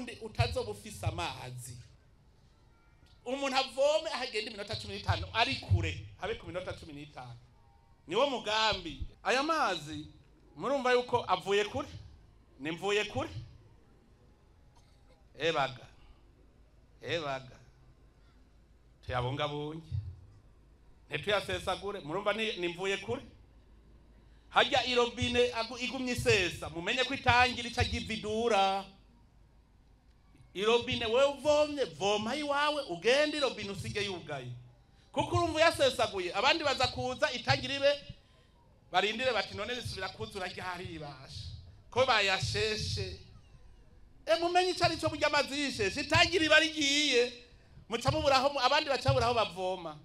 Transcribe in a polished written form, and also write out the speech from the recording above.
Burundi utazoba ufise amazi. Umuntu avome ahagenda iminota 15 ari kure habe ku minota 15. Niwo mugambi. Aya mazi murumva yuko avuye kure? Nimvuye kure? Ebaga. Tuyabungabunge. Ntituyasesagure. Murumva nimvuye kure? Hajya irobine igumye isesa. Mumenye ko itangira ica gividura. Irobine wewe uvomye voma iwawe ugenda irobine usige yugaye. Kuko urumva yasesaguye abandi baza kuza itangira ibe barindire bati none risubira kuzura ryari ibasha. Ko bayasheshe. Mumenye icari cyo burya amazishe itangira iba rigiye. Muca muburaho abandi baca buraho bavoma.